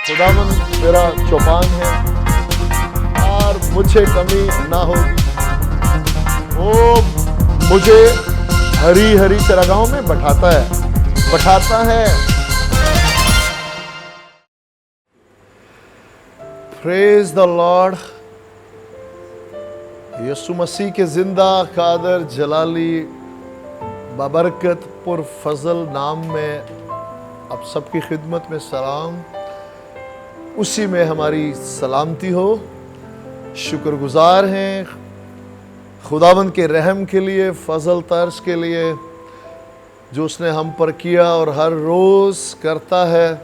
खुदावंद मेरा चौपान है और मुझे कमी ना होगी। वो मुझे हरी हरी चरागाहों में बैठाता है। Praise the Lord. Yeshu Masih के जिंदा कादर जलाली बाबरकत पुरफजल नाम में आप सबकी खिदमत में सलाम। उसी में हमारी सलामती हो। शुक्रगुजार हैं खुदावंद के रहम के लिए, फजल तर्स के लिए जो उसने हम पर किया और हर रोज़ करता है,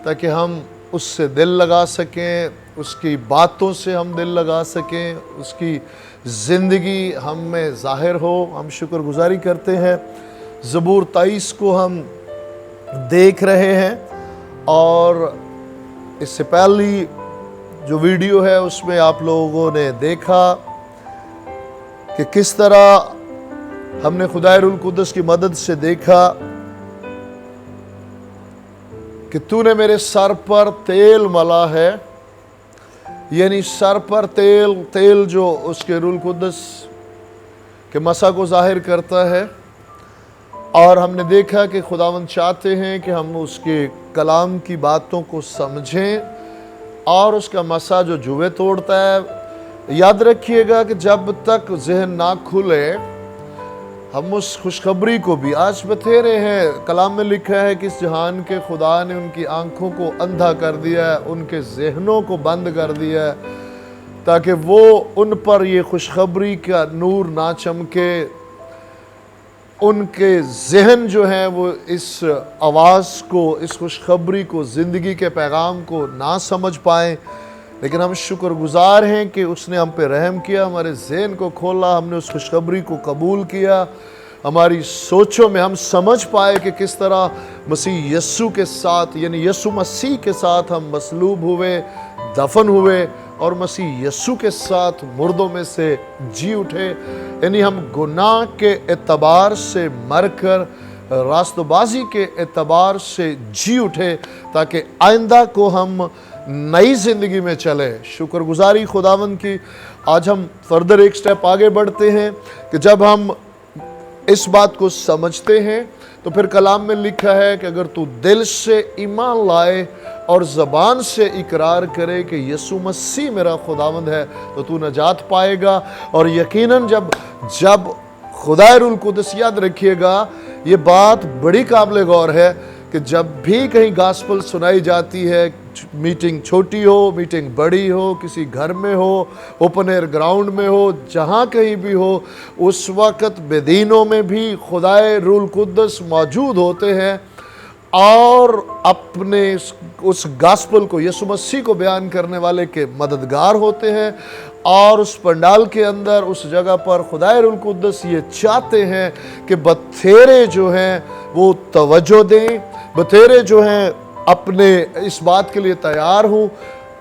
ताकि हम उससे दिल लगा सकें, उसकी बातों से हम दिल लगा सकें, उसकी ज़िंदगी हम में ज़ाहिर हो। हम शुक्रगुजारी करते हैं। ज़बूर 23 को हम देख रहे हैं और इससे पहली जो वीडियो है उसमें आप लोगों ने देखा कि किस तरह हमने खुदाए रूल कुद्दस की मदद से देखा कि तूने मेरे सर पर तेल मला है, यानी सर पर तेल जो उसके रूल कुद्दस के मसा को जाहिर करता है। और हमने देखा कि खुदावंद चाहते हैं कि हम उसके कलाम की बातों को समझें और उसका मसा जो जुए तोड़ता है। याद रखिएगा कि जब तक जहन ना खुले हम उस खुशखबरी को भी आज बतेरे हैं। कलाम में लिखा है कि इस जहान के खुदा ने उनकी आंखों को अंधा कर दिया है, उनके जहनों को बंद कर दिया है, ताकि वो उन पर ये खुशखबरी का नूर ना चमके, उनके जहन जो हैं वो इस आवाज़ को, इस खुशखबरी को, ज़िंदगी के पैगाम को ना समझ पाएँ। लेकिन हम शुक्रगुजार हैं कि उसने हम पे रहम किया, हमारे जहन को खोला, हमने उस खुशखबरी को कबूल किया। हमारी सोचों में हम समझ पाए कि किस तरह मसीह यस्सु के साथ, यानी यस्सु मसीह के साथ हम मसलूब हुए, दफन हुए और मसीह यस्सु के साथ मुर्दों में से जी उठे। यानी हम गुनाह के एतबार से मरकर रास्तबाजी के एतबार से जी उठे, ताकि आइंदा को हम नई ज़िंदगी में चले। शुक्रगुजारी खुदावंद की। आज हम फर्दर एक स्टेप आगे बढ़ते हैं कि जब हम इस बात को समझते हैं तो फिर कलाम में लिखा है कि अगर तू दिल से ईमान लाए और ज़बान से इकरार करे कि यीशु मसीह मेरा खुदावंद है तो तू नजात पाएगा। और यकीनन जब खुदाए रूल कुद्दस, याद रखिएगा ये बात बड़ी काबिल गौर है कि जब भी कहीं गास्पल सुनाई जाती है, मीटिंग छोटी हो, मीटिंग बड़ी हो, किसी घर में हो, ओपन एयर ग्राउंड में हो, जहाँ कहीं भी हो, उस वक़्त बेदीनों में भी खुदाए रूल कुद्दस मौजूद होते हैं और अपने उस गास्पल को, यीशु मसीह को बयान करने वाले के मददगार होते हैं। और उस पंडाल के अंदर, उस जगह पर खुदाए रूल कुद्दस ये चाहते हैं कि बथेरे जो हैं वो तवज्जो दें, बथेरे जो हैं अपने इस बात के लिए तैयार हूँ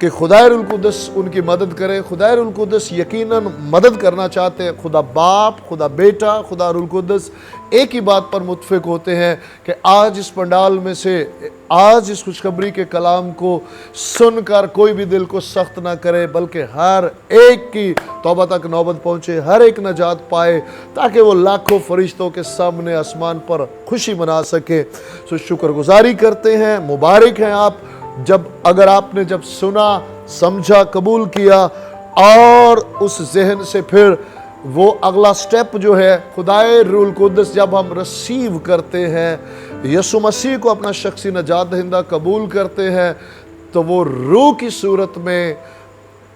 कि खुदाए रूल कुद्दस उनकी मदद करे। खुदाए रूल कुद्दस यकीनन मदद करना चाहते हैं। खुदा बाप, खुदा बेटा, खुदा रूल कुद्दस एक ही बात पर मुत्फिक होते हैं कि आज इस पंडाल में से, आज इस खुशखबरी के कलाम को सुनकर कोई भी दिल को सख्त ना करे, बल्कि हर एक की तौबा तक नौबत पहुँचे, हर एक नजात पाए, ताकि वो लाखों फरिश्तों के सामने आसमान पर खुशी मना सके। सो शुक्रगुजारी करते हैं। मुबारक हैं आप अगर आपने जब सुना, समझा, कबूल किया और उस जहन से फिर वो अगला स्टेप जो है खुदाए रूल कुद्दस, जब हम रिसीव करते हैं, यीशु मसीह को अपना शख्सी नजात दहिंदा कबूल करते हैं, तो वो रूह की सूरत में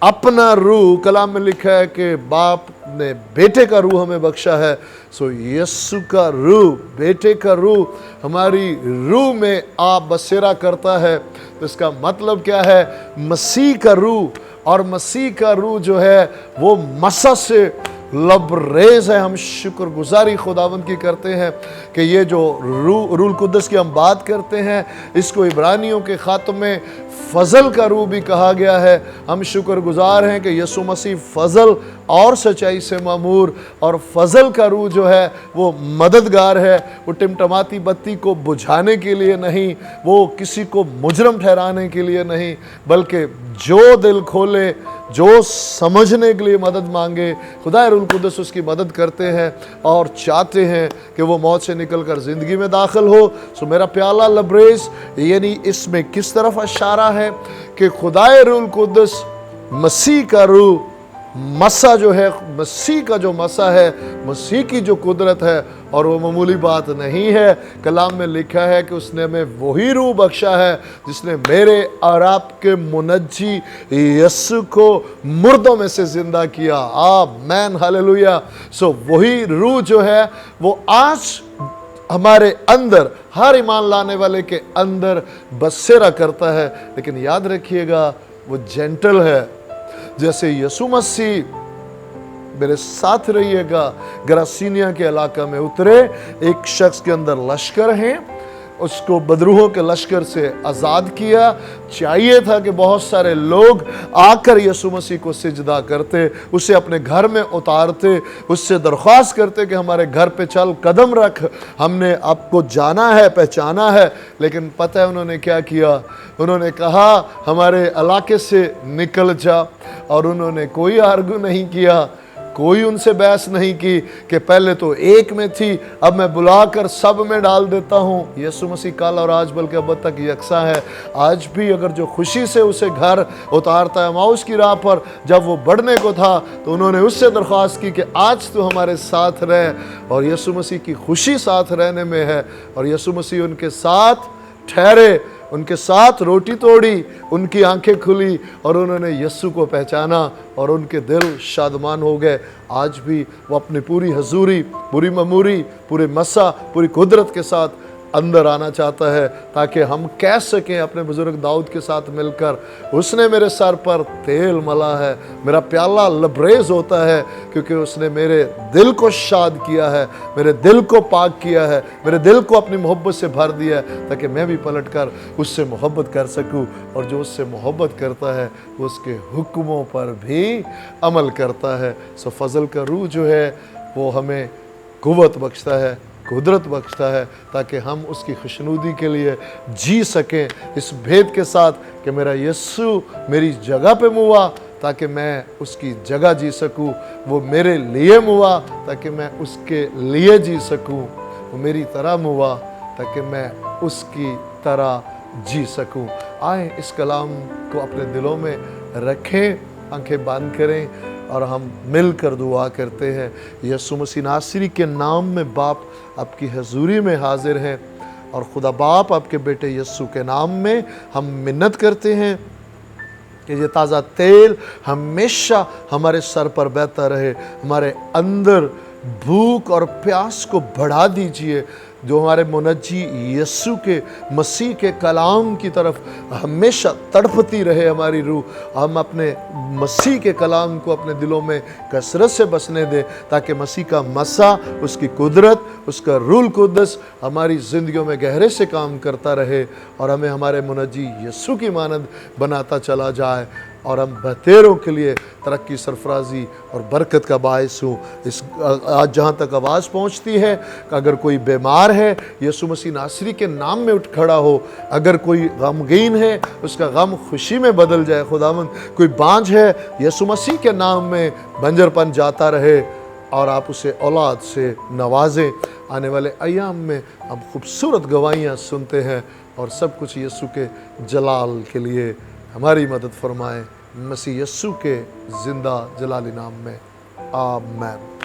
अपना रूह, कलाम में लिखा है कि बाप ने बेटे का रूह हमें बख्शा है। सो यीशु का रूह, बेटे का रूह हमारी रूह में आप बसेरा करता है। तो इसका मतलब क्या है? मसीह का रूह, और मसीह का रूह जो है वो मसा से लबरेज है। हम शुक्रगुजारी खुदावंद की करते हैं कि ये जो रूल कुद्दस की हम बात करते हैं, इसको इब्रानियों के ख़ात्म में फ़ज़ल का रूह भी कहा गया है। हम शुक्रगुजार हैं कि यीशु मसीह फ़ज़ल और सच्चाई से मामूर, और फ़ज़ल का रूह जो है वो मददगार है। वो टिमटमाती बत्ती को बुझाने के लिए नहीं, वो किसी को मुजरम ठहराने के लिए नहीं, बल्कि जो दिल खोले, जो समझने के लिए मदद मांगे, खुदा रूल कुद्दस उसकी मदद करते हैं और चाहते हैं कि वो मौत से निकलकर ज़िंदगी में दाखिल हो। सो मेरा प्याला लबरेज, यानी इसमें किस तरफ इशारा है कि खुदा रूल कुद्दस मसीह का रूह, मसा जो है, मसीह का जो मसा है, मसीह की जो कुदरत है, और वो मामूली बात नहीं है। कलाम में लिखा है कि उसने हमें वही रूह बख्शा है जिसने मेरे और आपके मुनज्जी यीशु को मुर्दों में से जिंदा किया। आमीन, हालेलुया। सो वही रूह जो है वो आज हमारे अंदर, हर ईमान लाने वाले के अंदर बसेरा करता है। लेकिन याद रखिएगा, वो जेंटल है। जैसे यीशु मसीह, मेरे साथ रहिएगा, गरासीनिया के इलाका में उतरे, एक शख्स के अंदर लश्कर हैं, उसको बदरूहों के लश्कर से आज़ाद किया। चाहिए था कि बहुत सारे लोग आकर यीशु मसीह को सिजदा करते, उसे अपने घर में उतारते, उससे दरख्वास्त करते कि हमारे घर पे चल, कदम रख, हमने आपको जाना है, पहचाना है। लेकिन पता है उन्होंने क्या किया? उन्होंने कहा हमारे इलाके से निकल जा, और उन्होंने कोई आर्गू नहीं किया, कोई उनसे बहस नहीं की कि पहले तो एक में थी, अब मैं बुलाकर सब में डाल देता हूँ। यीशु मसीह कल और आज बल्कि अब तक यकसा है। आज भी अगर जो खुशी से उसे घर उतारता है माउस की राह पर, जब वो बढ़ने को था तो उन्होंने उससे दरख्वास्त की कि आज तो हमारे साथ रहे, और यीशु मसीह की खुशी साथ रहने में है। और यीशु मसीह उनके साथ ठहरे, उनके साथ रोटी तोड़ी, उनकी आंखें खुली और उन्होंने यीशु को पहचाना और उनके दिल शादमान हो गए। आज भी वो अपनी पूरी हजूरी, पूरी ममूरी, पूरे मसा, पूरी कुदरत के साथ अंदर आना चाहता है, ताकि हम कह सकें अपने बुजुर्ग दाऊद के साथ मिलकर, उसने मेरे सर पर तेल मला है, मेरा प्याला लबरेज होता है, क्योंकि उसने मेरे दिल को शाद किया है, मेरे दिल को पाक किया है, मेरे दिल को अपनी मोहब्बत से भर दिया है, ताकि मैं भी पलट कर उससे मोहब्बत कर सकूं। और जो उससे मोहब्बत करता है वो उसके हुक्मों पर भी अमल करता है। सो फजल का रूह जो है वो हमें कुव्वत बख्शता है, कुदरत बख्शता है, ताकि हम उसकी खुशनुदी के लिए जी सकें, इस भेद के साथ कि मेरा यीशु मेरी जगह पे मुआ ताकि मैं उसकी जगह जी सकूं, वो मेरे लिए मुआ ताकि मैं उसके लिए जी सकूं, वो मेरी तरह मुआ ताकि मैं उसकी तरह जी सकूं। आए इस कलाम को अपने दिलों में रखें, आंखें बंद करें और हम मिलकर दुआ करते हैं। यीशु मसीह नासरी के नाम में बाप आपकी हजूरी में हाजिर हैं, और खुदा बाप आपके बेटे यीशु के नाम में हम मिन्नत करते हैं कि ये ताज़ा तेल हमेशा हमारे सर पर बहता रहे, हमारे अंदर भूख और प्यास को बढ़ा दीजिए, जो हमारे मुनज्जी यीशु के मसीह के कलाम की तरफ हमेशा तड़पती रहे हमारी रूह। हम अपने मसीह के कलाम को अपने दिलों में कसरत से बसने दें, ताकि मसीह का मसा, उसकी कुदरत, उसका रूल कुद्दस हमारी ज़िंदगियों में गहरे से काम करता रहे और हमें हमारे मुनज्जी यीशु की मानद बनाता चला जाए, और हम बतेरों के लिए तरक्की, सरफराजी और बरकत का बायस हूँ। इस आज जहाँ तक आवाज़ पहुँचती है कि अगर कोई बीमार है यीशु मसीह नासरी के नाम में उठ खड़ा हो, अगर कोई गमगीन है उसका गम खुशी में बदल जाए खुदावंद, कोई बांझ है यीशु मसीह के नाम में बंजरपन जाता रहे और आप उसे औलाद से नवाजें। आने वाले अय्याम में हम खूबसूरत गवाहियाँ सुनते हैं, और सब कुछ यीशु के जलाल के लिए हमारी मदद फरमाएं, मसीह यीशु के जिंदा जलाली नाम में, आमीन।